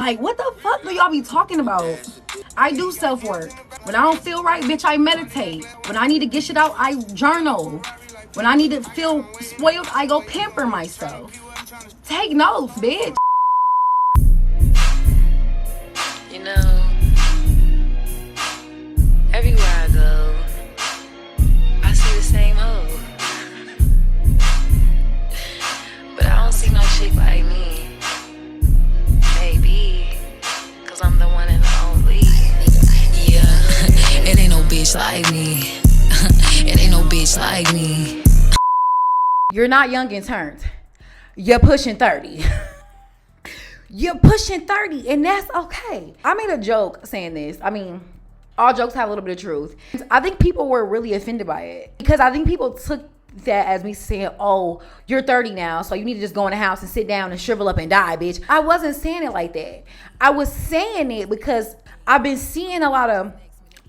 Like, what the fuck do y'all be talking about? I do self-work. When I don't feel right, bitch, I meditate. When I need to get shit out, I journal. When I need to feel spoiled, I go pamper myself. Take notes, bitch. You know, everywhere I go, I see the same hoe. But I don't see no chick like me. Maybe, cause I'm the one and the only. Yeah, it ain't no bitch like me. It ain't no bitch like me. You're not young and turned. You're pushing 30. You're pushing 30, and that's okay. I made a joke saying this. I mean, all jokes have a little bit of truth. I think people were really offended by it because I think people took that as me saying, oh, you're 30 now, so you need to just go in the house and sit down and shrivel up and die, bitch. I wasn't saying it like that. I was saying it because I've been seeing a lot of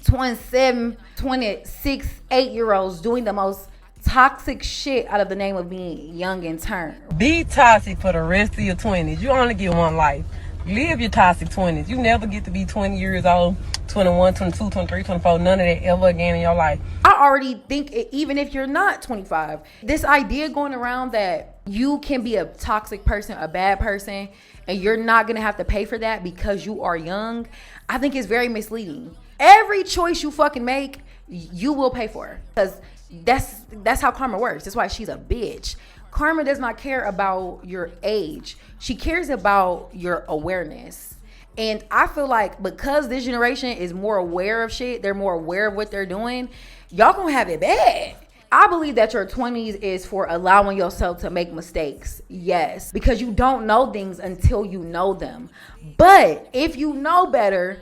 27, 26, 8-year-olds doing the most toxic shit out of the name of being young and turned. Be toxic for the rest of your 20s. You only get one life. Live your toxic 20s. You never get to be 20 years old, 21, 22, 23, 24, none of that ever again in your life. I already think even if you're not 25, this idea going around that you can be a toxic person, a bad person, and you're not going to have to pay for that because you are young, I think is very misleading. Every choice you fucking make, you will pay for. Because that's how karma works. That's why she's a bitch. Karma does not care about your age. She cares about your awareness. And I feel like because this generation is more aware of shit, they're more aware of what they're doing, y'all gonna have it bad. I believe that your 20s is for allowing yourself to make mistakes. Yes, because you don't know things until you know them. But if you know better,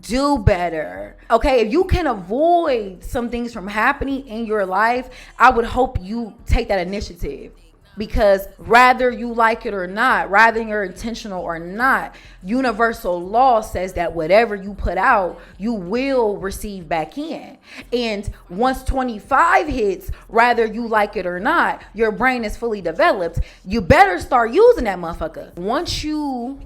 do better. Okay, if you can avoid some things from happening in your life, I would hope you take that initiative. Because rather you like it or not, rather you're intentional or not, universal law says that whatever you put out, you will receive back in. And once 25 hits, rather you like it or not, your brain is fully developed. You better start using that motherfucker. Once you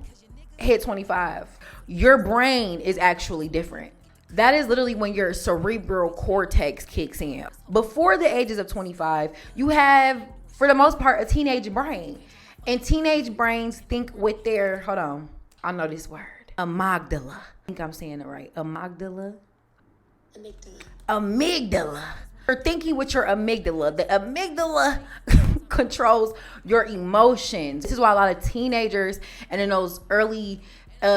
hit 25, your brain is actually different. That is literally when your cerebral cortex kicks in. Before the ages of 25, you have, for the most part, a teenage brain. And teenage brains think with their, hold on, I know this word, amygdala. I think I'm saying it right. Amygdala? Amygdala. You're thinking with your amygdala. The amygdala controls your emotions. This is why a lot of teenagers and in those early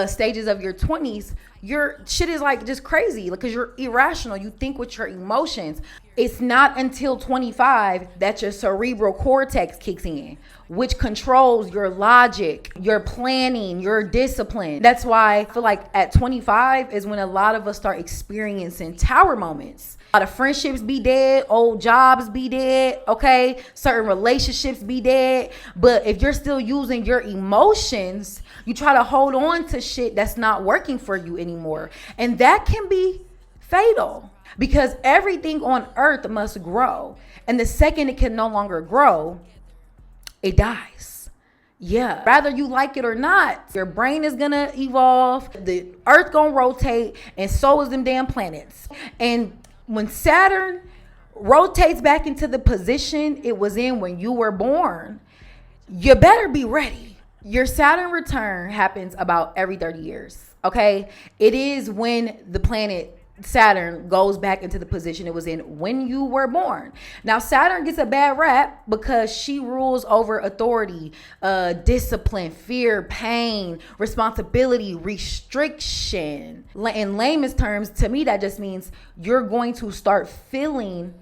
stages of your 20s, your shit is like just crazy because you're irrational. You think with your emotions. It's not until 25 that your cerebral cortex kicks in, which controls your logic, your planning, your discipline. That's why I feel like at 25 is when a lot of us start experiencing tower moments. A lot of friendships be dead, old jobs be dead, okay? Certain relationships be dead. But if you're still using your emotions, you try to hold on to shit that's not working for you anymore. And that can be fatal because everything on earth must grow. And the second it can no longer grow, it dies. Yeah. Rather you like it or not, your brain is gonna evolve, the earth gonna rotate, and so is them damn planets. And when Saturn rotates back into the position it was in when you were born, you better be ready. Your Saturn return happens about every 30 years, okay? It is when the planet Saturn goes back into the position it was in when you were born. Now, Saturn gets a bad rap because she rules over authority, discipline, fear, pain, responsibility, restriction. In layman's terms, to me, that just means you're going to start feeling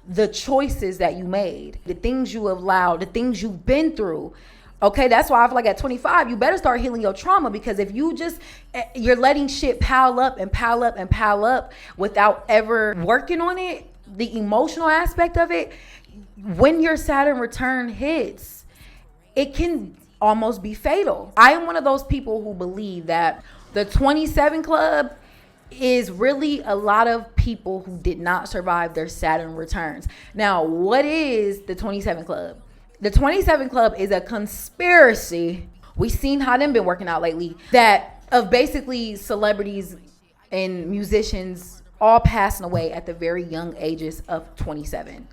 the choices that you made, the things you have allowed, the things you've been through. Okay, that's why I feel like at 25, you better start healing your trauma because if you're letting shit pile up and pile up and pile up without ever working on it, the emotional aspect of it, when your Saturn return hits, it can almost be fatal. I am one of those people who believe that the 27 club is really a lot of people who did not survive their Saturn returns. Now, what is the 27 club? The 27 Club is a conspiracy. We've seen how them been working out lately. That of basically celebrities and musicians all passing away at the very young ages of 27.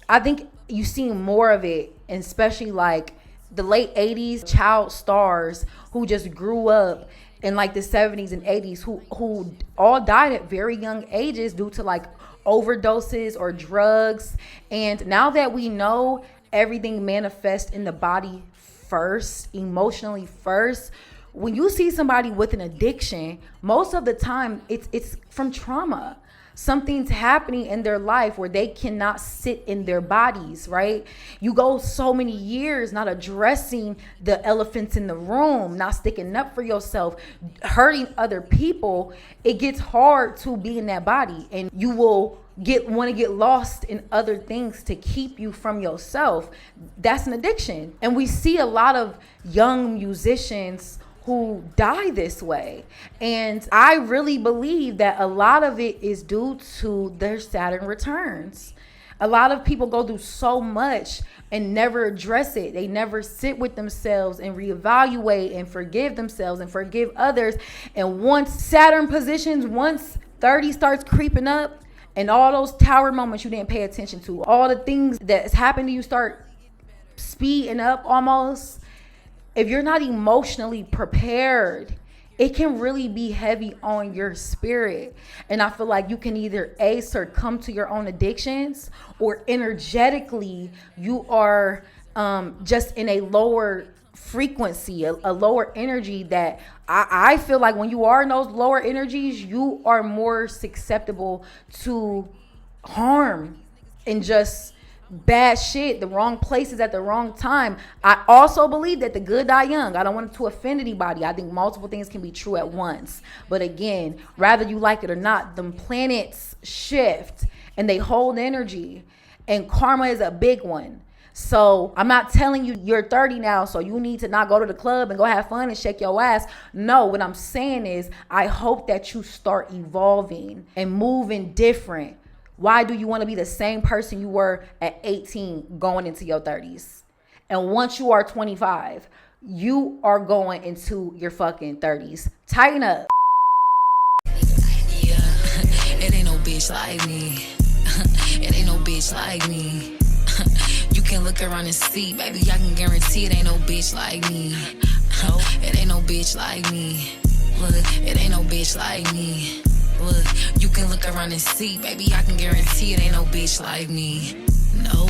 I think you see more of it, and especially like the late 80s child stars who just grew up in like the 70s and 80s who all died at very young ages due to like overdoses or drugs. And now that we know everything manifests in the body first, emotionally first, when you see somebody with an addiction, most of the time it's from trauma. Something's happening in their life where they cannot sit in their bodies, right? You go so many years not addressing the elephants in the room, not sticking up for yourself, hurting other people. It gets hard to be in that body, and you will want to get lost in other things to keep you from yourself. That's an addiction. And we see a lot of young musicians who die this way. And I really believe that a lot of it is due to their Saturn returns. A lot of people go through so much and never address it. They never sit with themselves and reevaluate and forgive themselves and forgive others. And once Saturn positions, once 30 starts creeping up, and all those tower moments you didn't pay attention to, all the things that's happened to you start speeding up almost. If you're not emotionally prepared, it can really be heavy on your spirit. And I feel like you can either succumb to your own addictions, or energetically you are just in a lower frequency, a lower energy, that I feel like when you are in those lower energies, you are more susceptible to harm and just bad shit, the wrong places at the wrong time. I also believe that the good die young. I don't want to offend anybody. I think multiple things can be true at once. But again, rather you like it or not, them planets shift and they hold energy. And karma is a big one. So I'm not telling you you're 30 now, so you need to not go to the club and go have fun and shake your ass. No, what I'm saying is I hope that you start evolving and moving different. Why do you want to be the same person you were at 18 going into your 30s? And once you are 25, you are going into your fucking 30s. Tighten up. Yeah, it ain't no bitch like me. It ain't no bitch like me. You can look around and see, baby, I can guarantee it ain't no bitch like me. It ain't no bitch like me. Look, it ain't no bitch like me. Look, you can look around and see, baby, I can guarantee it ain't no bitch like me. No.